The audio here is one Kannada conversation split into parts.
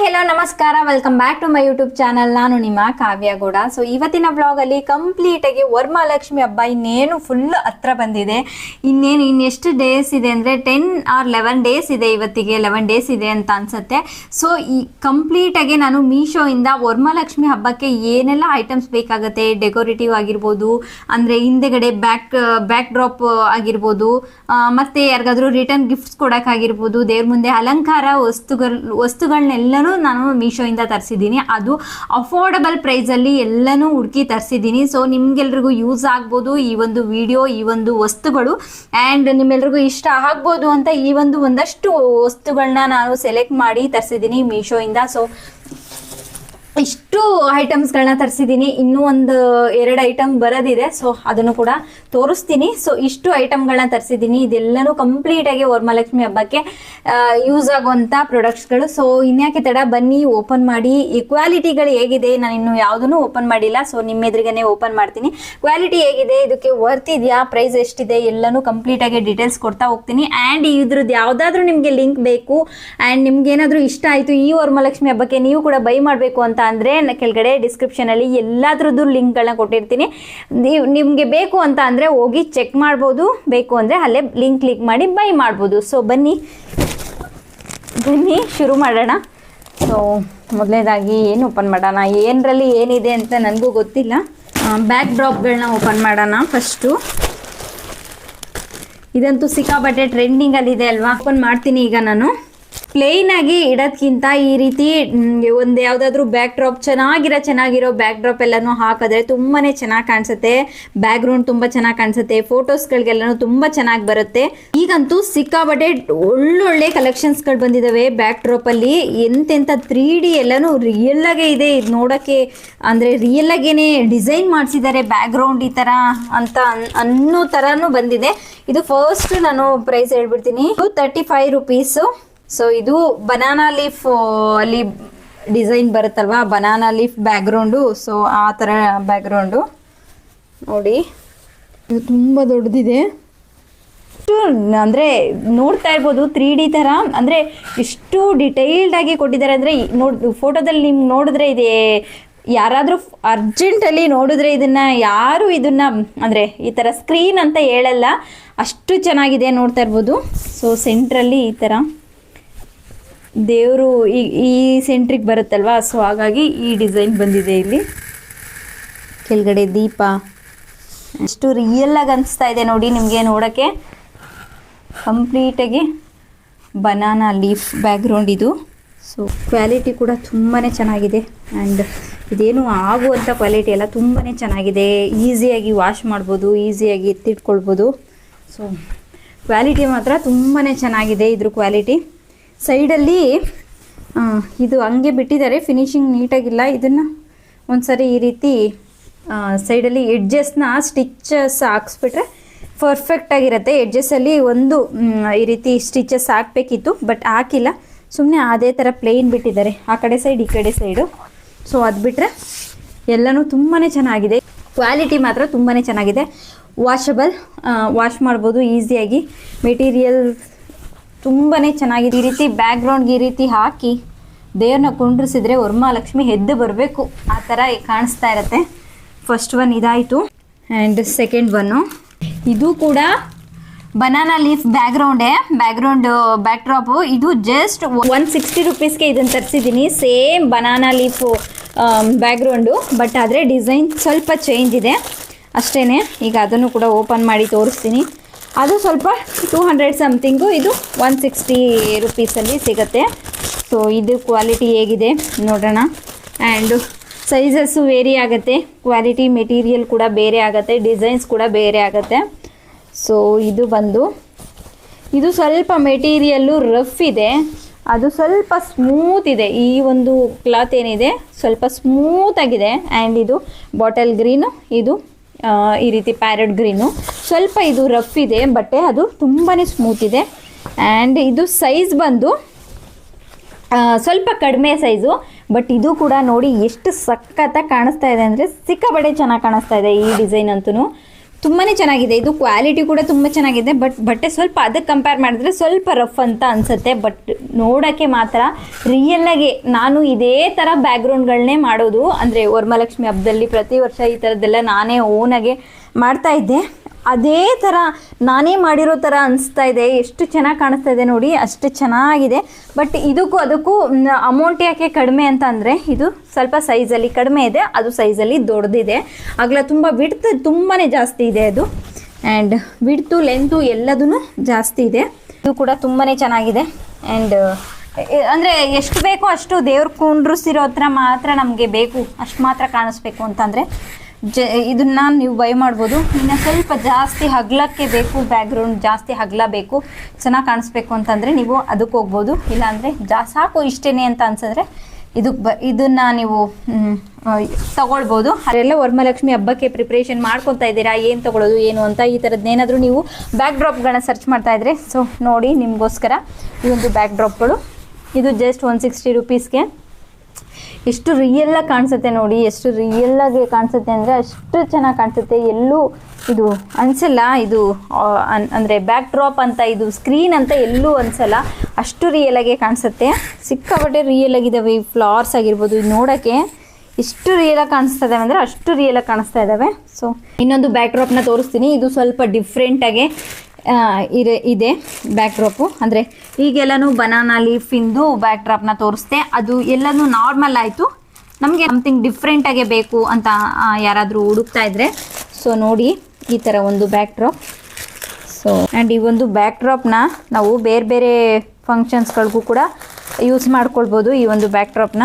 ಹೆಲೋ ನಮಸ್ಕಾರ, welcome back to my YouTube channel. ನಾನು ನಿಮ್ಮ ಕಾವ್ಯ ಗೌಡ. ಸೊ ಇವತ್ತಿನ ವ್ಲಾಗಲ್ಲಿ ಕಂಪ್ಲೀಟಾಗಿ ವರಮಹಾಲಕ್ಷ್ಮಿ ಹಬ್ಬ ಇನ್ನೇನು ಫುಲ್ ಹತ್ರ ಬಂದಿದೆ. ಇನ್ನೆಷ್ಟು ಡೇಸ್ ಇದೆ ಅಂದರೆ 10 or 11 ಡೇಸ್ ಇದೆ. ಇವತ್ತಿಗೆ 11 ಡೇಸ್ ಇದೆ ಅಂತ ಅನ್ಸುತ್ತೆ. ಸೊ ಈ ಕಂಪ್ಲೀಟಾಗಿ ನಾನು ಮೀಶೋಯಿಂದ ವರಮಹಾಲಕ್ಷ್ಮಿ ಹಬ್ಬಕ್ಕೆ ಏನೆಲ್ಲ ಐಟಮ್ಸ್ ಬೇಕಾಗುತ್ತೆ, ಡೆಕೋರೇಟಿವ್ ಆಗಿರ್ಬೋದು, ಅಂದರೆ ಹಿಂದೆಗಡೆ ಬ್ಯಾಕ್ ಡ್ರಾಪ್ ಆಗಿರ್ಬೋದು, ಮತ್ತು ಯಾರಿಗಾದ್ರೂ ರಿಟರ್ನ್ ಗಿಫ್ಟ್ಸ್ ಕೊಡೋಕ್ಕಾಗಿರ್ಬೋದು, ದೇವ್ರ ಮುಂದೆ ಅಲಂಕಾರ ವಸ್ತುಗಳನ್ನೆಲ್ಲನೂ ನಾನು ಮೀಶೋಯಿಂದ ತರಿಸಿದ್ದೀನಿ. ಅದು ಅಫೋರ್ಡಬಲ್ ಪ್ರೈಸಲ್ಲಿ ಎಲ್ಲನೂ ಹುಡುಕಿ ತರಿಸಿದ್ದೀನಿ. ಸೊ ನಿಮ್ಗೆಲ್ರಿಗೂ ಯೂಸ್ ಆಗ್ಬೋದು ಈ ಒಂದು ವಿಡಿಯೋ, ಈ ಒಂದು ವಸ್ತುಗಳು, ಆ್ಯಂಡ್ ನಿಮ್ಮೆಲ್ರಿಗೂ ಇಷ್ಟ ಆಗ್ಬೋದು ಅಂತ ಈ ಒಂದಷ್ಟು ವಸ್ತುಗಳನ್ನ ನಾನು ಸೆಲೆಕ್ಟ್ ಮಾಡಿ ತರಿಸಿದ್ದೀನಿ ಮೀಶೋಯಿಂದ. ಸೊ ಇಷ್ಟು ಐಟಮ್ಸ್ಗಳನ್ನ ತರಿಸಿದ್ದೀನಿ. ಇನ್ನೂ ಒಂದು 2 ಐಟಮ್ ಬರೋದಿದೆ. ಸೊ ಅದನ್ನು ಕೂಡ ತೋರಿಸ್ತೀನಿ. ಸೊ ಇಷ್ಟು ಐಟಮ್ಗಳನ್ನ ತರಿಸಿದ್ದೀನಿ. ಇದೆಲ್ಲನೂ ಕಂಪ್ಲೀಟಾಗಿ ವರಮಹಾಲಕ್ಷ್ಮಿ ಹಬ್ಬಕ್ಕೆ ಯೂಸ್ ಆಗುವಂಥ ಪ್ರಾಡಕ್ಟ್ಸ್ಗಳು. ಸೊ ಇನ್ಯಾಕೆ ತಡ, ಬನ್ನಿ ಓಪನ್ ಮಾಡಿ. ಈ ಕ್ವಾಲಿಟಿಗಳು ಹೇಗಿದೆ, ನಾನು ಇನ್ನೂ ಯಾವುದನ್ನು ಓಪನ್ ಮಾಡಿಲ್ಲ. ಸೊ ನಿಮ್ಮ ಎದುರಿಗೇ ಓಪನ್ ಮಾಡ್ತೀನಿ. ಕ್ವಾಲಿಟಿ ಹೇಗಿದೆ, ಇದಕ್ಕೆ ವರ್ತ್ ಇದೆಯಾ, ಪ್ರೈಸ್ ಎಷ್ಟಿದೆ, ಎಲ್ಲನೂ ಕಂಪ್ಲೀಟಾಗಿ ಡೀಟೇಲ್ಸ್ ಕೊಡ್ತಾ ಹೋಗ್ತೀನಿ. ಆ್ಯಂಡ್ ಇದ್ರದ್ದು ಯಾವುದಾದ್ರೂ ನಿಮಗೆ ಲಿಂಕ್ ಬೇಕು ಆ್ಯಂಡ್ ನಿಮ್ಗೆ ಏನಾದರೂ ಇಷ್ಟ ಆಯಿತು ಈ ವರಮಹಾಲಕ್ಷ್ಮಿ ಹಬ್ಬಕ್ಕೆ ನೀವು ಕೂಡ ಬೈ ಮಾಡಬೇಕು ಅಂತ ಅಂದರೆ ಕೆಳಗಡೆ ಡಿಸ್ಕ್ರಿಪ್ಷನಲ್ಲಿ ಎಲ್ಲದ್ರದ್ದು ಲಿಂಕ್ಗಳನ್ನ ಕೊಟ್ಟಿರ್ತೀನಿ. ನಿಮಗೆ ಬೇಕು ಅಂತ ಅಂದರೆ ಹೋಗಿ ಚೆಕ್ ಮಾಡ್ಬೋದು, ಬೇಕು ಅಂದರೆ ಅಲ್ಲೇ ಲಿಂಕ್ ಕ್ಲಿಕ್ ಮಾಡಿ ಬೈ ಮಾಡ್ಬೋದು. ಸೊ ಬನ್ನಿ ಶುರು ಮಾಡೋಣ. ಸೊ ಮೊದಲನೇದಾಗಿ ಏನು ಓಪನ್ ಮಾಡೋಣ, ಏನರಲ್ಲಿ ಏನಿದೆ ಅಂತ ನನಗೂ ಗೊತ್ತಿಲ್ಲ. ಬ್ಯಾಕ್ ಡ್ರಾಪ್ಗಳನ್ನ ಓಪನ್ ಮಾಡೋಣ ಫಸ್ಟು. ಇದಂತೂ ಸಿಕ್ಕಾಪಟ್ಟೆ ಟ್ರೆಂಡಿಂಗಲ್ಲಿದೆ ಅಲ್ವಾ. ಓಪನ್ ಮಾಡ್ತೀನಿ ಈಗ ನಾನು. ಪ್ಲೇನ್ ಆಗಿ ಇಡೋದ್ಕಿಂತ ಈ ರೀತಿ ಒಂದು ಯಾವುದಾದ್ರೂ ಬ್ಯಾಕ್ ಡ್ರಾಪ್ ಚೆನ್ನಾಗಿರೋ ಬ್ಯಾಕ್ ಡ್ರಾಪ್ ಎಲ್ಲನೂ ಹಾಕಿದ್ರೆ ತುಂಬಾ ಚೆನ್ನಾಗಿ ಕಾಣಿಸುತ್ತೆ. ಬ್ಯಾಕ್ ಗ್ರೌಂಡ್ ತುಂಬ ಚೆನ್ನಾಗಿ ಕಾಣಿಸುತ್ತೆ. ಫೋಟೋಸ್ಗಳಿಗೆಲ್ಲನೂ ತುಂಬ ಚೆನ್ನಾಗಿ ಬರುತ್ತೆ. ಈಗಂತೂ ಸಿಕ್ಕಾಪಟ್ಟೆ ಒಳ್ಳೊಳ್ಳೆ ಕಲೆಕ್ಷನ್ಸ್ಗಳು ಬಂದಿದ್ದಾವೆ ಬ್ಯಾಕ್ ಡ್ರಾಪಲ್ಲಿ. ಎಂತೆಂಥ 3D ಎಲ್ಲನೂ ರಿಯಲ್ ಆಗೇ ಇದೆ. ಇದು ನೋಡೋಕ್ಕೆ ಅಂದರೆ ರಿಯಲ್ ಆಗೇನೆ ಡಿಸೈನ್ ಮಾಡಿಸಿದ್ದಾರೆ ಬ್ಯಾಕ್ ಗ್ರೌಂಡ್ ಈ ಥರ ಅಂತ ಅನ್ನೋ ಥರನೂ ಬಂದಿದೆ. ಇದು ಫಸ್ಟ್ ನಾನು ಪ್ರೈಸ್ ಹೇಳ್ಬಿಡ್ತೀನಿ. 35 ರುಪೀಸು. ಸೊ ಇದು ಬನಾನಾ ಲೀಫ್ ಅಲ್ಲಿ ಡಿಸೈನ್ ಬರುತ್ತಲ್ವಾ, ಬನಾನಾ ಲೀಫ್ ಬ್ಯಾಕ್ಗ್ರೌಂಡು. ಸೊ ಆ ಥರ ಬ್ಯಾಕ್ಗ್ರೌಂಡು ನೋಡಿ, ಇದು ತುಂಬ ದೊಡ್ಡದಿದೆ. ಅಂದರೆ ನೋಡ್ತಾ ಇರ್ಬೋದು 3D ಥರ, ಅಂದರೆ ಎಷ್ಟು ಡಿಟೈಲ್ಡಾಗಿ ಕೊಟ್ಟಿದ್ದಾರೆ ಅಂದರೆ ಫೋಟೋದಲ್ಲಿ ನಿಮ್ಗೆ ನೋಡಿದ್ರೆ ಇದೆ. ಯಾರಾದರೂ ಅರ್ಜೆಂಟಲ್ಲಿ ನೋಡಿದ್ರೆ ಯಾರು ಇದನ್ನು ಅಂದರೆ ಈ ಥರ ಸ್ಕ್ರೀನ್ ಅಂತ ಹೇಳಲ್ಲ, ಅಷ್ಟು ಚೆನ್ನಾಗಿದೆ. ನೋಡ್ತಾ ಇರ್ಬೋದು. ಸೊ ಸೆಂಟ್ರಲ್ಲಿ ಈ ಥರ ದೇವರು ಈ ಸೆಂಟ್ರಿಗೆ ಬರುತ್ತಲ್ವಾ. ಸೊ ಹಾಗಾಗಿ ಈ ಡಿಸೈನ್ ಬಂದಿದೆ. ಇಲ್ಲಿ ಕೆಳಗಡೆ ದೀಪ ಎಷ್ಟು ರಿಯಲ್ಲಾಗಿ ಅನಿಸ್ತಾ ಇದೆ ನೋಡಿ ನಿಮಗೆ ನೋಡೋಕ್ಕೆ. ಕಂಪ್ಲೀಟಾಗಿ ಬನಾನಾ ಲೀಫ್ ಬ್ಯಾಕ್ಗ್ರೌಂಡ್ ಇದು. ಸೊ ಕ್ವಾಲಿಟಿ ಕೂಡ ತುಂಬಾ ಚೆನ್ನಾಗಿದೆ. ಆ್ಯಂಡ್ ಇದೇನು ಆಗುವಂಥ ಕ್ವಾಲಿಟಿ ಎಲ್ಲ ತುಂಬಾ ಚೆನ್ನಾಗಿದೆ. ಈಸಿಯಾಗಿ ವಾಶ್ ಮಾಡ್ಬೋದು, ಈಸಿಯಾಗಿ ಎತ್ತಿಟ್ಕೊಳ್ಬೋದು. ಸೊ ಕ್ವಾಲಿಟಿ ಮಾತ್ರ ತುಂಬಾ ಚೆನ್ನಾಗಿದೆ ಇದ್ರ ಕ್ವಾಲಿಟಿ. ಸೈಡಲ್ಲಿ ಇದು ಹಂಗೆ ಬಿಟ್ಟಿದ್ದಾರೆ, ಫಿನಿಶಿಂಗ್ ನೀಟಾಗಿಲ್ಲ. ಇದನ್ನು ಒಂದ್ಸರಿ ಈ ರೀತಿ ಸೈಡಲ್ಲಿ ಎಡ್ಜಸ್ನ ಸ್ಟಿಚಸ್ ಹಾಕ್ಸ್ಬಿಟ್ರೆ ಪರ್ಫೆಕ್ಟಾಗಿರುತ್ತೆ. ಎಡ್ಜಸ್ಸಲ್ಲಿ ಈ ರೀತಿ ಸ್ಟಿಚಸ್ ಹಾಕಬೇಕಿತ್ತು, ಬಟ್ ಹಾಕಿಲ್ಲ. ಸುಮ್ಮನೆ ಅದೇ ಥರ ಪ್ಲೇನ್ ಬಿಟ್ಟಿದ್ದಾರೆ, ಆ ಕಡೆ ಸೈಡ್ ಈ ಕಡೆ ಸೈಡು. ಸೊ ಅದು ಬಿಟ್ಟರೆ ಎಲ್ಲನೂ ತುಂಬಾ ಚೆನ್ನಾಗಿದೆ. ಕ್ವಾಲಿಟಿ ಮಾತ್ರ ತುಂಬಾ ಚೆನ್ನಾಗಿದೆ. ವಾಶ್ ಮಾಡ್ಬೋದು ಈಸಿಯಾಗಿ. ಮೆಟೀರಿಯಲ್ ತುಂಬಾ ಚೆನ್ನಾಗಿದೆ. ಈ ರೀತಿ ಬ್ಯಾಕ್ಗ್ರೌಂಡ್ಗೆ ಈ ರೀತಿ ಹಾಕಿ ದೇವ್ರನ್ನ ಕುಂಡ್ರಿಸಿದ್ರೆ ವರಮಹಾಲಕ್ಷ್ಮಿ ಎದ್ದು ಬರಬೇಕು, ಆ ಥರ ಕಾಣಿಸ್ತಾ ಇರುತ್ತೆ. ಫಸ್ಟ್ ಒನ್ ಇದಾಯಿತು. ಆ್ಯಂಡ್ ಸೆಕೆಂಡ್ ಒನ್ನು ಇದು ಕೂಡ ಬನಾನಾ ಲೀಫ್ ಬ್ಯಾಕ್ ಡ್ರಾಪು. ಇದು ಜಸ್ಟ್ 160 ರುಪೀಸ್ಗೆ ಇದನ್ನು ತರಿಸಿದ್ದೀನಿ. Same banana leaf background, but ಆದರೆ ಡಿಸೈನ್ ಸ್ವಲ್ಪ ಚೇಂಜ್ ಇದೆ ಅಷ್ಟೇ. ಈಗ ಅದನ್ನು ಕೂಡ ಓಪನ್ ಮಾಡಿ ತೋರಿಸ್ತೀನಿ. ಅದು ಸ್ವಲ್ಪ 200 ಸಮಥಿಂಗು, ಇದು 160 ರುಪೀಸಲ್ಲಿ ಸಿಗುತ್ತೆ. ಸೊ ಇದು ಕ್ವಾಲಿಟಿ ಹೇಗಿದೆ ನೋಡೋಣ. ಆ್ಯಂಡ್ ಸೈಜಸ್ಸು ವೇರಿ ಆಗುತ್ತೆ, ಕ್ವಾಲಿಟಿ ಮೆಟೀರಿಯಲ್ ಕೂಡ ಬೇರೆ ಆಗುತ್ತೆ, ಡಿಸೈನ್ಸ್ ಕೂಡ ಬೇರೆ ಆಗುತ್ತೆ. ಸೊ ಇದು ಸ್ವಲ್ಪ ಮೆಟೀರಿಯಲ್ಲು ರಫ್ ಇದೆ, ಅದು ಸ್ವಲ್ಪ ಸ್ಮೂತ್ ಇದೆ. ಈ ಒಂದು ಕ್ಲಾತ್ ಏನಿದೆ ಸ್ವಲ್ಪ ಸ್ಮೂತಾಗಿದೆ. ಆ್ಯಂಡ್ ಇದು ಬಾಟಲ್ ಗ್ರೀನು, ಇದು ಈ ರೀತಿ ಪ್ಯಾರೆಟ್ ಗ್ರೀನು. ಸ್ವಲ್ಪ ಇದು ರಫ್ ಇದೆ ಬಟ್ಟೆ, ಅದು ತುಂಬಾ ಸ್ಮೂತ್ ಇದೆ. ಆ್ಯಂಡ್ ಇದು ಸೈಜ್ ಬಂದು ಸ್ವಲ್ಪ ಕಡಿಮೆ ಸೈಜು, ಬಟ್ ಇದು ಕೂಡ ನೋಡಿ ಎಷ್ಟು ಸಖತ್ತಾಗಿ ಕಾಣಿಸ್ತಾ ಇದೆ ಅಂದರೆ ಸಿಕ್ಕಾಪಟ್ಟೆ ಚೆನ್ನಾಗಿ ಕಾಣಿಸ್ತಾ ಇದೆ. ಈ ಡಿಸೈನ್ ಅಂತೂ ತುಂಬಾ ಚೆನ್ನಾಗಿದೆ. ಇದು ಕ್ವಾಲಿಟಿ ಕೂಡ ತುಂಬ ಚೆನ್ನಾಗಿದೆ. ಬಟ್ ಬಟ್ಟೆ ಸ್ವಲ್ಪ ಅದಕ್ಕೆ ಕಂಪೇರ್ ಮಾಡಿದ್ರೆ ಸ್ವಲ್ಪ ರಫ್ ಅಂತ ಅನಿಸುತ್ತೆ. ಬಟ್ ನೋಡೋಕ್ಕೆ ಮಾತ್ರ ರಿಯಲ್ಲಾಗಿ ನಾನು ಇದೇ ಥರ ಬ್ಯಾಕ್ಗ್ರೌಂಡ್ಗಳನ್ನೇ ಮಾಡೋದು. ಅಂದರೆ ವರಮಹಾಲಕ್ಷ್ಮಿ ಹಬ್ಬದಲ್ಲಿ ಪ್ರತಿ ವರ್ಷ ಈ ಥರದ್ದೆಲ್ಲ ನಾನೇ ಓನಾಗೆ ಮಾಡ್ತಾಯಿದ್ದೆ. ಅದೇ ಥರ ನಾನೇ ಮಾಡಿರೋ ಥರ ಅನಿಸ್ತಾ ಇದೆ. ಎಷ್ಟು ಚೆನ್ನಾಗಿ ಕಾಣಿಸ್ತಾ ಇದೆ ನೋಡಿ, ಅಷ್ಟು ಚೆನ್ನಾಗಿದೆ. ಬಟ್ ಇದಕ್ಕೂ ಅದಕ್ಕೂ ಅಮೌಂಟ್ ಯಾಕೆ ಕಡಿಮೆ ಅಂತ ಅಂದರೆ ಇದು ಸ್ವಲ್ಪ ಸೈಜಲ್ಲಿ ಕಡಿಮೆ ಇದೆ, ಅದು ಸೈಜಲ್ಲಿ ದೊಡ್ಡದಿದೆ. ಆಗಲ ತುಂಬ ವಿಡ್ತ್ ತುಂಬಾ ಜಾಸ್ತಿ ಇದೆ ಅದು. ಆ್ಯಂಡ್ ವಿಡ್ತು ಲೆಂತು ಎಲ್ಲದೂ ಜಾಸ್ತಿ ಇದೆ. ಇದು ಕೂಡ ತುಂಬಾ ಚೆನ್ನಾಗಿದೆ. ಆ್ಯಂಡ್ ಅಂದರೆ ಎಷ್ಟು ಬೇಕೋ ಅಷ್ಟು ದೇವ್ರ ಕುಂಡ್ರಿಸಿರೋ ಹತ್ರ ಮಾತ್ರ ನಮಗೆ ಬೇಕು, ಅಷ್ಟು ಮಾತ್ರ ಕಾಣಿಸ್ಬೇಕು ಅಂತಂದರೆ ಇದನ್ನು ನೀವು ಬೈ ಮಾಡ್ಬೋದು. ಇನ್ನು ಸ್ವಲ್ಪ ಜಾಸ್ತಿ ಹಗ್ಲಕ್ಕೆ ಬೇಕು, ಬ್ಯಾಕ್ಗ್ರೌಂಡ್ ಜಾಸ್ತಿ ಹಗ್ಲ ಬೇಕು, ಚೆನ್ನಾಗಿ ಕಾಣಿಸ್ಬೇಕು ಅಂತಂದರೆ ನೀವು ಅದಕ್ಕೆ ಹೋಗ್ಬೋದು. ಇಲ್ಲಾಂದರೆ ಸಾಕು ಇಷ್ಟೇ ಅಂತ ಅನ್ಸಿದ್ರೆ ಇದನ್ನು ನೀವು ತಗೊಳ್ಬೋದು. ಅದೆಲ್ಲ ವರಮಹಾಲಕ್ಷ್ಮಿ ಹಬ್ಬಕ್ಕೆ ಪ್ರಿಪ್ರೇಷನ್ ಮಾಡ್ಕೊತಾ ಇದ್ದೀರಾ, ಏನು ತೊಗೊಳ್ಳೋದು ಏನು ಅಂತ ಈ ಥರದ್ದೇನಾದರೂ ನೀವು ಬ್ಯಾಕ್ ಡ್ರಾಪ್ಗಳನ್ನ ಸರ್ಚ್ ಮಾಡ್ತಾ ಇದ್ರೆ ಸೊ ನೋಡಿ ನಿಮಗೋಸ್ಕರ ಈ ಒಂದು ಬ್ಯಾಕ್ ಡ್ರಾಪ್ಗಳು. ಇದು ಜಸ್ಟ್ 160 ರುಪೀಸ್ಗೆ. ಎಷ್ಟು ರಿಯಲ್ಲಾಗಿ ಕಾಣಿಸುತ್ತೆ ನೋಡಿ, ಎಷ್ಟು ರಿಯಲ್ಲಾಗಿ ಕಾಣಿಸುತ್ತೆ ಅಂದರೆ ಅಷ್ಟು ಚೆನ್ನಾಗಿ ಕಾಣಿಸುತ್ತೆ. ಎಲ್ಲೂ ಇದು ಅನಿಸಲ್ಲ, ಇದು ಅಂದರೆ ಬ್ಯಾಕ್ ಡ್ರಾಪ್ ಅಂತ, ಇದು ಸ್ಕ್ರೀನ್ ಅಂತ ಎಲ್ಲೂ ಅನಿಸಲ್ಲ, ಅಷ್ಟು ರಿಯಲಾಗೆ ಕಾಣಿಸುತ್ತೆ. ಸಿಕ್ಕಾಪಟ್ಟೆ ರಿಯಲ್ ಆಗಿದ್ದಾವೆ ಈ ಫ್ಲವರ್ಸ್ ಆಗಿರ್ಬೋದು. ಇದು ನೋಡೋಕ್ಕೆ ಎಷ್ಟು ರಿಯಲಾಗಿ ಕಾಣಿಸ್ತಾ ಇದ್ದಾವೆ ಅಂದರೆ ಅಷ್ಟು ರಿಯಲಾಗಿ ಕಾಣಿಸ್ತಾ ಇದ್ದಾವೆ. ಸೊ ಇನ್ನೊಂದು ಬ್ಯಾಕ್ ಡ್ರಾಪ್ನ ತೋರಿಸ್ತೀನಿ. ಇದು ಸ್ವಲ್ಪ ಡಿಫ್ರೆಂಟಾಗೆ ಇದೆ ಬ್ಯಾಕ್ ಡ್ರಾಪು. ಅಂದರೆ ಈಗೆಲ್ಲನೂ ಬನಾನಾ ಲೀಫಿಂದು ಬ್ಯಾಕ್ ಡ್ರಾಪ್ನ ತೋರಿಸ್ದೆ, ಅದು ಎಲ್ಲನೂ ನಾರ್ಮಲ್ ಆಯಿತು. ನಮಗೆ ಸಮಥಿಂಗ್ ಡಿಫ್ರೆಂಟಾಗೆ ಬೇಕು ಅಂತ ಯಾರಾದರೂ ಹುಡುಕ್ತಾ ಇದ್ದರೆ ಸೊ ನೋಡಿ ಈ ಥರ ಒಂದು ಬ್ಯಾಕ್ ಡ್ರಾಪ್. ಸೊ ಆ್ಯಂಡ್ ಈ ಒಂದು ಬ್ಯಾಕ್ ಡ್ರಾಪ್ನ ನಾವು ಬೇರೆ ಬೇರೆ ಫಂಕ್ಷನ್ಸ್ಗಳಿಗೂ ಕೂಡ ಯೂಸ್ ಮಾಡ್ಕೊಳ್ಬೋದು ಈ ಒಂದು ಬ್ಯಾಕ್ ಡ್ರಾಪ್ನ.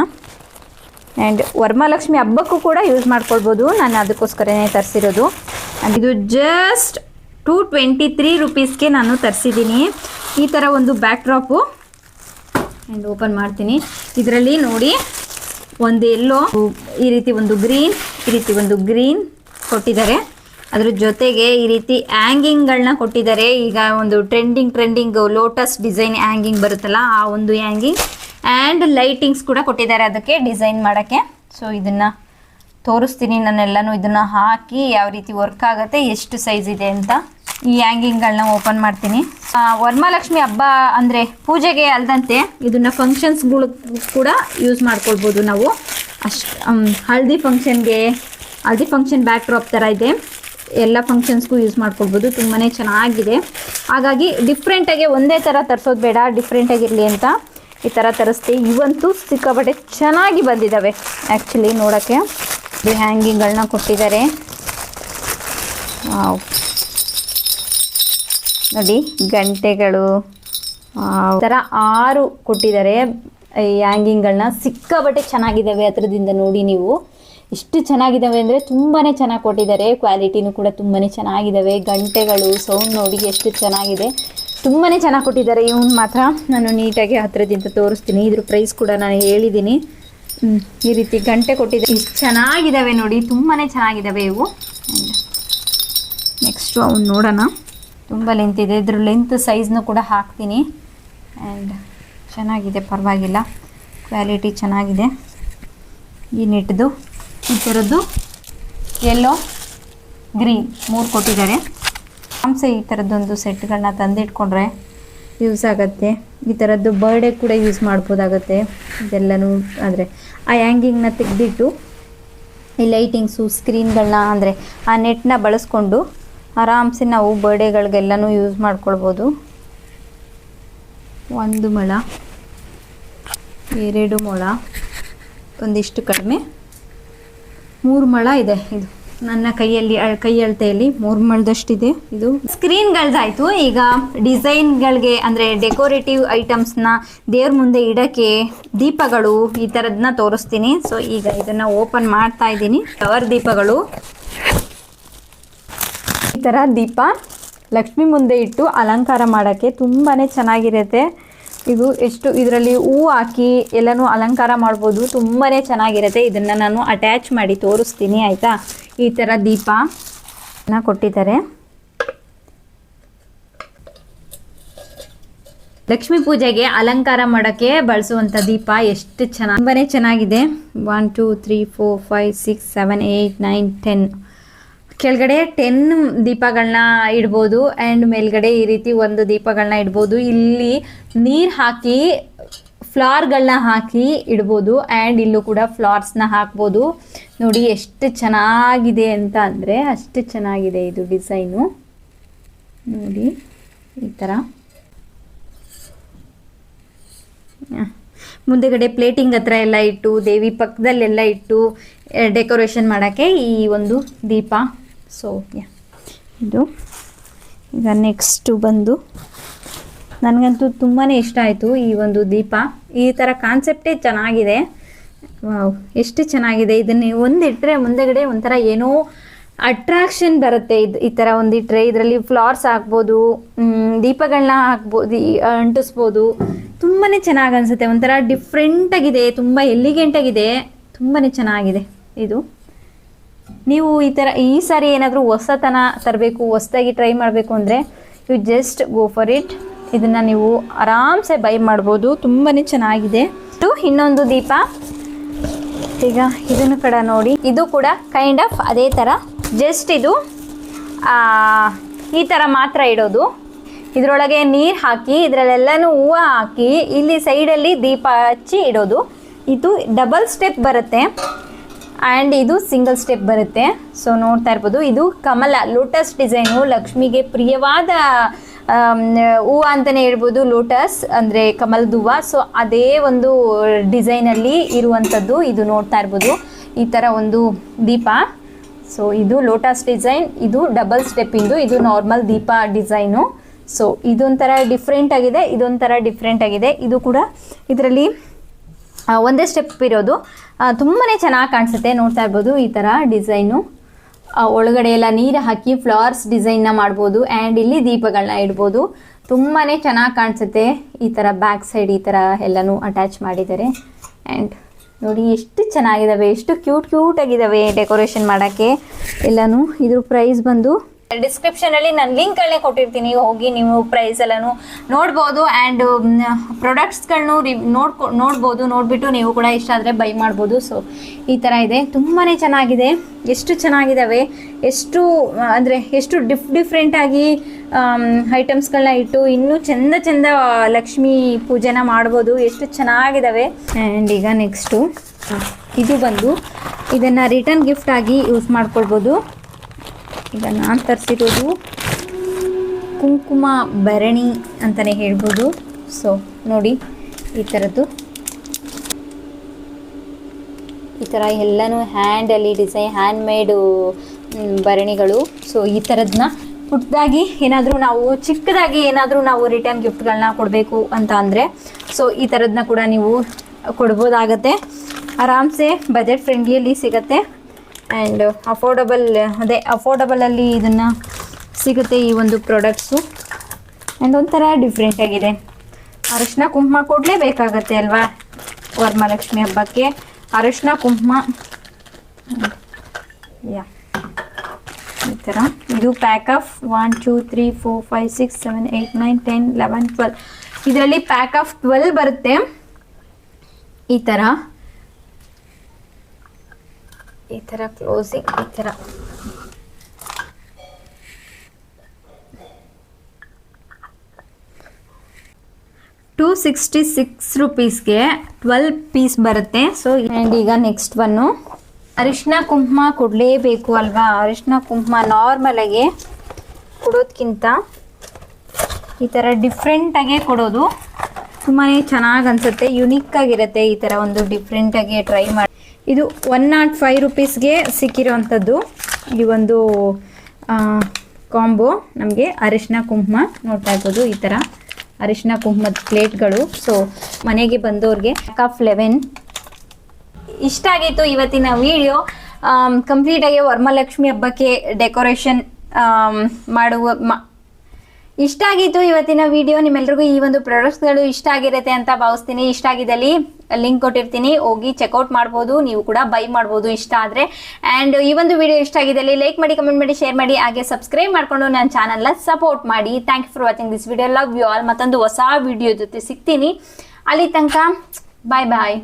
ಆ್ಯಂಡ್ ವರಮಹಾಲಕ್ಷ್ಮಿ ಹಬ್ಬಕ್ಕೂ ಕೂಡ ಯೂಸ್ ಮಾಡ್ಕೊಳ್ಬೋದು. ನಾನು ಅದಕ್ಕೋಸ್ಕರನೇ ತರಿಸಿರೋದು. ಆ್ಯಂಡ್ ಇದು ಜಸ್ಟ್ 223 ರುಪೀಸ್ಗೆ ನಾನು ತರಿಸಿದ್ದೀನಿ ಈ ಥರ ಒಂದು ಬ್ಯಾಕ್ ಡ್ರಾಪು. ಆ್ಯಂಡ್ ಓಪನ್ ಮಾಡ್ತೀನಿ. ಇದರಲ್ಲಿ ನೋಡಿ ಒಂದು ಎಲ್ಲೋ, ಈ ರೀತಿ ಒಂದು ಗ್ರೀನ್, ಈ ರೀತಿ ಒಂದು ಗ್ರೀನ್ ಕೊಟ್ಟಿದ್ದಾರೆ. ಅದ್ರ ಜೊತೆಗೆ ಈ ರೀತಿ ಹ್ಯಾಂಗಿಂಗ್ಗಳನ್ನ ಕೊಟ್ಟಿದ್ದಾರೆ. ಈಗ ಒಂದು ಟ್ರೆಂಡಿಂಗ್ ಲೋಟಸ್ ಡಿಸೈನ್ ಹ್ಯಾಂಗಿಂಗ್ ಬರುತ್ತಲ್ಲ, ಆ ಒಂದು ಹ್ಯಾಂಗಿಂಗ್ ಆ್ಯಂಡ್ ಲೈಟಿಂಗ್ಸ್ ಕೂಡ ಕೊಟ್ಟಿದ್ದಾರೆ ಅದಕ್ಕೆ ಡಿಸೈನ್ ಮಾಡೋಕ್ಕೆ. ಸೊ ಇದನ್ನು ತೋರಿಸ್ತೀನಿ ನಾನೆಲ್ಲನೂ ಇದನ್ನು ಹಾಕಿ ಯಾವ ರೀತಿ ವರ್ಕ್ ಆಗುತ್ತೆ, ಎಷ್ಟು ಸೈಜ್ ಇದೆ ಅಂತ. ಈ ಹ್ಯಾಂಗಿಂಗ್ಗಳನ್ನ ಓಪನ್ ಮಾಡ್ತೀನಿ. ವರಮಹಾಲಕ್ಷ್ಮಿ ಹಬ್ಬ ಅಂದರೆ ಪೂಜೆಗೆ ಅಲ್ಲದಂತೆ ಇದನ್ನು ಫಂಕ್ಷನ್ಸ್ಗಳು ಕೂಡ ಯೂಸ್ ಮಾಡ್ಕೊಳ್ಬೋದು ನಾವು. ಹಳದಿ ಫಂಕ್ಷನ್ ಬ್ಯಾಕ್ ಡ್ರಾಪ್ ಥರ ಇದೆ, ಎಲ್ಲ ಫಂಕ್ಷನ್ಸ್ಗೂ ಯೂಸ್ ಮಾಡ್ಕೊಳ್ಬೋದು. ತುಂಬಾ ಚೆನ್ನಾಗಿದೆ. ಹಾಗಾಗಿ ಡಿಫ್ರೆಂಟಾಗಿ ಒಂದೇ ಥರ ತರಿಸೋದು ಬೇಡ, ಡಿಫ್ರೆಂಟಾಗಿರಲಿ ಅಂತ ಈ ಥರ ತರಿಸ್ತೀವಿ. ಇವಂತೂ ಸಿಕ್ಕಾಪಟ್ಟೆ ಚೆನ್ನಾಗಿ ಬಂದಿದ್ದಾವೆ ಆ್ಯಕ್ಚುಲಿ ನೋಡೋಕ್ಕೆ. ಹ್ಯಾಂಗಿಂಗ್ಗಳನ್ನ ಕೊಟ್ಟಿದ್ದಾರೆ ನೋಡಿ, ಗಂಟೆಗಳು ಥರ 6 ಕೊಟ್ಟಿದ್ದಾರೆ ಈ ಹ್ಯಾಂಗಿಂಗ್ಗಳನ್ನ. ಸಿಕ್ಕಾಪಟ್ಟೆ ಚೆನ್ನಾಗಿದ್ದಾವೆ ಹತ್ರದಿಂದ ನೋಡಿ ನೀವು ಎಷ್ಟು ಚೆನ್ನಾಗಿದ್ದಾವೆ ಅಂದರೆ ತುಂಬಾ ಚೆನ್ನಾಗಿ ಕೊಟ್ಟಿದ್ದಾರೆ. ಕ್ವಾಲಿಟಿನೂ ಕೂಡ ತುಂಬಾ ಚೆನ್ನಾಗಿದ್ದಾವೆ. ಗಂಟೆಗಳು ಸೌಂಡ್ ನೋಡಿ ಎಷ್ಟು ಚೆನ್ನಾಗಿದೆ, ತುಂಬಾ ಚೆನ್ನಾಗಿ ಕೊಟ್ಟಿದ್ದಾರೆ. ಇವನು ಮಾತ್ರ ನಾನು ನೀಟಾಗಿ ಹತ್ರದಿಂದ ತೋರಿಸ್ತೀನಿ. ಇದ್ರ ಪ್ರೈಸ್ ಕೂಡ ನಾನು ಹೇಳಿದ್ದೀನಿ. ಈ ರೀತಿ ಗಂಟೆ ಕೊಟ್ಟಿದ್ದಾರೆ, ಇಷ್ಟು ಚೆನ್ನಾಗಿದ್ದಾವೆ ನೋಡಿ, ತುಂಬಾ ಚೆನ್ನಾಗಿದ್ದಾವೆ ಇವು. ನೆಕ್ಸ್ಟು ಅವ್ನು ನೋಡೋಣ. ತುಂಬ ಲೆಂತ್ ಇದೆ, ಇದ್ರ ಲೆಂತ್ ಸೈಜ್ನು ಕೂಡ ಹಾಕ್ತೀನಿ. ಆ್ಯಂಡ್ ಚೆನ್ನಾಗಿದೆ, ಪರವಾಗಿಲ್ಲ, ಕ್ವಾಲಿಟಿ ಚೆನ್ನಾಗಿದೆ. ಈ ನೆಟ್ದು ಈ ಥರದ್ದು ಯೆಲ್ಲೋ ಗ್ರೀನ್ 3 ಕೊಟ್ಟಿದ್ದಾರೆ. ಆರಾಮ್ಸೆ ಈ ಥರದ್ದೊಂದು ಸೆಟ್ಗಳನ್ನ ತಂದಿಟ್ಕೊಂಡ್ರೆ ಯೂಸ್ ಆಗುತ್ತೆ. ಈ ಥರದ್ದು ಬರ್ಡೇ ಕೂಡ ಯೂಸ್ ಮಾಡ್ಬೋದಾಗತ್ತೆ ಇದೆಲ್ಲನೂ. ಅಂದರೆ ಆ ಹ್ಯಾಂಗಿಂಗ್ನ ತೆಗೆದಿಟ್ಟು ಈ ಲೈಟಿಂಗ್ಸು ಸ್ಕ್ರೀನ್ಗಳನ್ನ ಅಂದರೆ ಆ ನೆಟ್ನ ಬಳಸ್ಕೊಂಡು ಆರಾಮ್ಸೆ ನಾವು ಬರ್ಡೇಗಳಿಗೆಲ್ಲನೂ ಯೂಸ್ ಮಾಡ್ಕೊಳ್ಬೋದು. 1 ಮೊಳ, 2 ಮೊಳ, ಒಂದಿಷ್ಟು ಕಡಿಮೆ 3 ಮೊಳ ಇದೆ. ಇದು ನನ್ನ ಕೈ ಅಳತೆಯಲ್ಲಿ 3 ಮೊಳದಷ್ಟಿದೆ. ಇದು ಸ್ಕ್ರೀನ್ಗಳದಾಯಿತು. ಈಗ ಡಿಸೈನ್ಗಳಿಗೆ ಅಂದರೆ ಡೆಕೋರೇಟಿವ್ ಐಟಮ್ಸ್ನ ದೇವ್ರ ಮುಂದೆ ಇಡೋಕ್ಕೆ ದೀಪಗಳು ಈ ಥರದನ್ನ ತೋರಿಸ್ತೀನಿ. ಸೊ ಈಗ ಇದನ್ನು ಓಪನ್ ಮಾಡ್ತಾ ಇದ್ದೀನಿ. ಫ್ಲವರ್ ದೀಪಗಳು, ಈ ಥರ ದೀಪ ಲಕ್ಷ್ಮಿ ಮುಂದೆ ಇಟ್ಟು ಅಲಂಕಾರ ಮಾಡೋಕ್ಕೆ ತುಂಬಾ ಚೆನ್ನಾಗಿರುತ್ತೆ. ಇದು ಎಷ್ಟು ಇದರಲ್ಲಿ ಹೂವು ಹಾಕಿ ಎಲ್ಲನೂ ಅಲಂಕಾರ ಮಾಡ್ಬೋದು, ತುಂಬಾ ಚೆನ್ನಾಗಿರುತ್ತೆ. ಇದನ್ನು ನಾನು ಅಟ್ಯಾಚ್ ಮಾಡಿ ತೋರಿಸ್ತೀನಿ ಆಯಿತಾ. ಈ ಥರ ದೀಪನ ಕೊಟ್ಟಿದ್ದಾರೆ. ಲಕ್ಷ್ಮೀ ಪೂಜೆಗೆ ಅಲಂಕಾರ ಮಾಡೋಕ್ಕೆ ಬಳಸುವಂಥ ದೀಪ ಎಷ್ಟು ತುಂಬಾ ಚೆನ್ನಾಗಿದೆ. 1 2 3 4 5 6 7 8 9 10 ಕೆಳಗಡೆ 10 ದೀಪಗಳನ್ನ ಇಡ್ಬೋದು ಆ್ಯಂಡ್ ಮೇಲ್ಗಡೆ ಈ ರೀತಿ ಒಂದು ದೀಪಗಳನ್ನ ಇಡ್ಬೋದು. ಇಲ್ಲಿ ನೀರು ಹಾಕಿ ಫ್ಲವರ್ಗಳನ್ನ ಹಾಕಿ ಇಡ್ಬೋದು ಆ್ಯಂಡ್ ಇಲ್ಲೂ ಕೂಡ ಫ್ಲವರ್ಸ್ನ ಹಾಕ್ಬೋದು. ನೋಡಿ ಎಷ್ಟು ಚೆನ್ನಾಗಿದೆ ಅಂತ ಅಂದರೆ ಅಷ್ಟು ಚೆನ್ನಾಗಿದೆ ಇದು ಡಿಸೈನು. ನೋಡಿ ಈ ಥರ ಮುಂದೆಗಡೆ ಪ್ಲೇಟಿಂಗ್ ಹತ್ರ ಎಲ್ಲ ಇಟ್ಟು ದೇವಿ ಪಕ್ಕದಲ್ಲೆಲ್ಲ ಇಟ್ಟು ಡೆಕೋರೇಷನ್ ಮಾಡೋಕ್ಕೆ ಈ ಒಂದು ದೀಪ. ಸೊ ಇದು ಈಗ ನೆಕ್ಸ್ಟು ಬಂದು ನನಗಂತೂ ತುಂಬಾ ಇಷ್ಟ ಆಯಿತು ಈ ಒಂದು ದೀಪ. ಈ ಥರ ಕಾನ್ಸೆಪ್ಟೇ ಚೆನ್ನಾಗಿದೆ. ವಾವ್ ಎಷ್ಟು ಚೆನ್ನಾಗಿದೆ. ಇದನ್ನು ಒಂದಿಟ್ಟರೆ ಮುಂದೆಗಡೆ ಒಂಥರ ಏನೋ ಅಟ್ರಾಕ್ಷನ್ ಬರುತ್ತೆ. ಈ ಥರ ಒಂದಿಟ್ಟರೆ ಇದರಲ್ಲಿ ಫ್ಲವರ್ಸ್ ಹಾಕ್ಬೋದು, ದೀಪಗಳನ್ನ ಹಾಕ್ಬೋದು, ಅಂಟಿಸ್ಬೋದು. ತುಂಬಾ ಚೆನ್ನಾಗಿ ಅನಿಸುತ್ತೆ. ಒಂಥರ ಡಿಫ್ರೆಂಟಾಗಿದೆ, ತುಂಬ ಎಲಿಗೆಂಟಾಗಿದೆ, ತುಂಬಾ ಚೆನ್ನಾಗಿದೆ ಇದು. ನೀವು ಈ ಸಾರಿ ಏನಾದರೂ ಹೊಸತನ ತರಬೇಕು, ಹೊಸದಾಗಿ ಟ್ರೈ ಮಾಡಬೇಕು ಅಂದರೆ you just go for it. ಇದನ್ನು ನೀವು ಆರಾಮ್ಸೆ ಬೈ ಮಾಡ್ಬೋದು. ತುಂಬಾ ಚೆನ್ನಾಗಿದೆ. ಇನ್ನೊಂದು ದೀಪ ಈಗ ಇದನ್ನು ಕೂಡ ನೋಡಿ. ಇದು ಕೂಡ ಕೈಂಡ್ ಆಫ್ ಅದೇ ಥರ, ಜಸ್ಟ್ ಇದು ಈ ಥರ ಮಾತ್ರ ಇಡೋದು. ಇದರೊಳಗೆ ನೀರು ಹಾಕಿ ಇದರಲ್ಲೆಲ್ಲನೂ ಹೂವು ಹಾಕಿ ಇಲ್ಲಿ ಸೈಡಲ್ಲಿ ದೀಪ ಹಚ್ಚಿ ಇಡೋದು. ಇದು ಡಬಲ್ ಸ್ಟೆಪ್ ಬರುತ್ತೆ ಆ್ಯಂಡ್ ಇದು ಸಿಂಗಲ್ ಸ್ಟೆಪ್ ಬರುತ್ತೆ. ಸೊ ನೋಡ್ತಾ ಇರ್ಬೋದು, ಇದು ಕಮಲ ಲೋಟಸ್ ಡಿಸೈನು, ಲಕ್ಷ್ಮಿಗೆ ಪ್ರಿಯವಾದ ಹೂವು ಅಂತಲೇ ಹೇಳ್ಬೋದು. ಲೋಟಸ್ ಅಂದರೆ ಕಮಲದ ಹೂವು. ಸೊ ಅದೇ ಒಂದು ಡಿಸೈನಲ್ಲಿ ಇರುವಂಥದ್ದು ಇದು. ನೋಡ್ತಾ ಇರ್ಬೋದು ಈ ಥರ ಒಂದು ದೀಪ. ಸೊ ಇದು ಲೋಟಸ್ ಡಿಸೈನ್, ಇದು ಡಬಲ್ ಸ್ಟೆಪ್ಪಿಂದು, ಇದು ನಾರ್ಮಲ್ ದೀಪ ಡಿಸೈನು. ಸೊ ಇದೊಂಥರ ಡಿಫ್ರೆಂಟ್ ಆಗಿದೆ, ಇದೊಂಥರ ಡಿಫ್ರೆಂಟ್ ಆಗಿದೆ. ಇದು ಕೂಡ ಇದರಲ್ಲಿ ಒಂದೇ ಸ್ಟೆಪ್ ಇರೋದು. ತುಂಬಾ ಚೆನ್ನಾಗಿ ಕಾಣಿಸುತ್ತೆ. ನೋಡ್ತಾ ಇರ್ಬೋದು ಈ ಥರ ಡಿಸೈನು. ಒಳಗಡೆ ಎಲ್ಲ ನೀರು ಹಾಕಿ ಫ್ಲವರ್ಸ್ ಡಿಸೈನ್ನ ಮಾಡ್ಬೋದು ಆ್ಯಂಡ್ ಇಲ್ಲಿ ದೀಪಗಳನ್ನ ಇಡ್ಬೋದು. ತುಂಬಾ ಚೆನ್ನಾಗಿ ಕಾಣಿಸುತ್ತೆ. ಈ ಥರ ಬ್ಯಾಕ್ ಸೈಡ್ ಈ ಥರ ಎಲ್ಲನೂ ಅಟ್ಯಾಚ್ ಮಾಡಿದ್ದಾರೆ. ಆ್ಯಂಡ್ ನೋಡಿ ಎಷ್ಟು ಚೆನ್ನಾಗಿದ್ದಾವೆ, ಎಷ್ಟು ಕ್ಯೂಟ್ ಆಗಿದ್ದಾವೆ ಡೆಕೋರೇಷನ್ ಮಾಡೋಕ್ಕೆ ಎಲ್ಲನೂ. ಇದ್ರ ಪ್ರೈಸ್ ಬಂದು ಡಿಸ್ಕ್ರಿಪ್ಷನಲ್ಲಿ ನಾನು ಲಿಂಕ್ಗಳನ್ನೇ ಕೊಟ್ಟಿರ್ತೀನಿ, ಹೋಗಿ ನೀವು ಪ್ರೈಸ್ ಎಲ್ಲನೂ ನೋಡ್ಬೋದು ಆ್ಯಂಡ್ ಪ್ರಾಡಕ್ಟ್ಸ್ಗಳನ್ನೂ ನೋಡ್ಬೋದು. ನೋಡಿಬಿಟ್ಟು ನೀವು ಕೂಡ ಇಷ್ಟ ಆದರೆ ಬೈ ಮಾಡ್ಬೋದು. ಸೊ ಈ ಥರ ಇದೆ, ತುಂಬಾ ಚೆನ್ನಾಗಿದೆ. ಎಷ್ಟು ಚೆನ್ನಾಗಿದ್ದಾವೆ, ಎಷ್ಟು ಅಂದರೆ ಎಷ್ಟು ಡಿಫ್ರೆಂಟಾಗಿ ಐಟಮ್ಸ್ಗಳನ್ನ ಇಟ್ಟು ಇನ್ನೂ ಚಂದ ಲಕ್ಷ್ಮೀ ಪೂಜೆನ ಮಾಡ್ಬೋದು. ಎಷ್ಟು ಚೆನ್ನಾಗಿದ್ದಾವೆ. ಆ್ಯಂಡ್ ಈಗ ನೆಕ್ಸ್ಟು ಇದು ಬಂದು ಇದನ್ನು ರಿಟರ್ನ್ ಗಿಫ್ಟ್ ಆಗಿ ಯೂಸ್ ಮಾಡ್ಕೊಳ್ಬೋದು. ಈಗ ನಾನು ತರಿಸಿರೋದು ಕುಂಕುಮ ಭರಣಿ ಅಂತಲೇ ಹೇಳ್ಬೋದು. ಸೊ ನೋಡಿ ಈ ಥರದ್ದು, ಈ ಥರ ಎಲ್ಲನೂ ಹ್ಯಾಂಡಲ್ಲಿ ಡಿಸೈನ್ ಹ್ಯಾಂಡ್ಮೇಡು ಭರಣಿಗಳು. ಸೊ ಈ ಥರದನ್ನ ಪುಟ್ಟದಾಗಿ ಏನಾದರೂ ನಾವು ಚಿಕ್ಕದಾಗಿ ಏನಾದರೂ ನಾವು ರಿಟರ್ನ್ ಗಿಫ್ಟ್ಗಳನ್ನ ಕೊಡಬೇಕು ಅಂತ ಅಂದರೆ ಸೊ ಈ ಥರದನ್ನ ಕೂಡ ನೀವು ಕೊಡ್ಬೋದಾಗತ್ತೆ. ಆರಾಮ್ಸೆ ಬಜೆಟ್ ಫ್ರೆಂಡ್ಲಿಯಲ್ಲಿ ಸಿಗುತ್ತೆ ಆ್ಯಂಡ್ ಅಫೋರ್ಡಬಲಲ್ಲಿ ಇದನ್ನು ಸಿಗುತ್ತೆ ಈ ಒಂದು ಪ್ರಾಡಕ್ಟ್ಸು. ಆ್ಯಂಡ್ ಒಂಥರ ಡಿಫ್ರೆಂಟಾಗಿದೆ. ಅರಿಶಿನ ಕುಂಕುಮ ಕೊಡಲೇಬೇಕಾಗತ್ತೆ ಅಲ್ವಾ ವರಮಹಾಲಕ್ಷ್ಮಿ ಹಬ್ಬಕ್ಕೆ. ಅರಿಶಿನ ಕುಂಕುಮ ಈ ಥರ. ಇದು ಪ್ಯಾಕ್ ಆಫ್ 1 2 3 4 5 6 7 8 9 10 11 12. ಇದರಲ್ಲಿ ಪ್ಯಾಕ್ ಆಫ್ 12 ಬರುತ್ತೆ. ಈ ಥರ ಕ್ಲೋಸಿಂಗ್ ಈ ಥರ. ₹266 12 ಪೀಸ್ ಬರುತ್ತೆ. ಸೊ ಆ್ಯಂಡ್ ಈಗ ನೆಕ್ಸ್ಟ್ ಒನ್ನು ಅರಿಶಿನ ಕುಂಕುಮ ಕೊಡಲೇಬೇಕು ಅಲ್ವಾ. ಅರಿಶಿನ ಕುಂಕುಮ ನಾರ್ಮಲಾಗಿ ಕೊಡೋದಕ್ಕಿಂತ ಈ ಥರ ಡಿಫ್ರೆಂಟಾಗೆ ಕೊಡೋದು ತುಂಬಾ ಚೆನ್ನಾಗಿ ಅನಿಸುತ್ತೆ, ಯುನೀಕಾಗಿರುತ್ತೆ. ಈ ಥರ ಒಂದು ಡಿಫ್ರೆಂಟಾಗಿ ಟ್ರೈ ಮಾಡಿ. ಇದು ₹105 ಸಿಕ್ಕಿರೋವಂಥದ್ದು ಈ ಒಂದು ಕಾಂಬೋ ನಮಗೆ ಅರಿಶಿನ ಕುಂಕುಮ. ನೋಡ್ತಾ ಇರ್ಬೋದು ಈ ಥರ ಅರಿಶಿನ ಕುಂಕುಮದ ಪ್ಲೇಟ್ಗಳು. ಸೊ ಮನೆಗೆ ಬಂದವ್ರಿಗೆ ಪ್ಯಾಕ್ ಆಫ್ 11. ಇಷ್ಟ ಆಗಿತ್ತು ಇವತ್ತಿನ ವಿಡಿಯೋ. ಕಂಪ್ಲೀಟಾಗಿ ವರಮಹಾಲಕ್ಷ್ಮಿ ಹಬ್ಬಕ್ಕೆ ಡೆಕೋರೇಷನ್ ಇಷ್ಟ ಆಗಿತ್ತು ಇವತ್ತಿನ ವಿಡಿಯೋ. ನಿಮ್ಮೆಲ್ರಿಗೂ ಈ ಒಂದು ಪ್ರಾಡಕ್ಟ್ಸ್ಗಳು ಇಷ್ಟ ಆಗಿರುತ್ತೆ ಅಂತ ಭಾವಿಸ್ತೀನಿ. ಇಷ್ಟ ಆಗಿದ್ದಲ್ಲಿ ಲಿಂಕ್ ಕೊಟ್ಟಿರ್ತೀನಿ, ಹೋಗಿ ಚೆಕ್ಔಟ್ ಮಾಡ್ಬೋದು. ನೀವು ಕೂಡ ಬೈ ಮಾಡ್ಬೋದು ಇಷ್ಟ ಆದರೆ. ಆ್ಯಂಡ್ ಈ ಒಂದು ವಿಡಿಯೋ ಇಷ್ಟ ಆಗಿದ್ದಲ್ಲಿ ಲೈಕ್ ಮಾಡಿ, ಕಮೆಂಟ್ ಮಾಡಿ, ಶೇರ್ ಮಾಡಿ, ಹಾಗೆ ಸಬ್ಸ್ಕ್ರೈಬ್ ಮಾಡಿಕೊಂಡು ನನ್ನ ಚಾನಲ್ನ ಸಪೋರ್ಟ್ ಮಾಡಿ. Thank you for watching this video. Love you all. ಮತ್ತೊಂದು ಹೊಸ ವಿಡಿಯೋ ಜೊತೆ ಸಿಗ್ತೀನಿ. ಅಲ್ಲಿ ತನಕ ಬಾಯ್ ಬಾಯ್.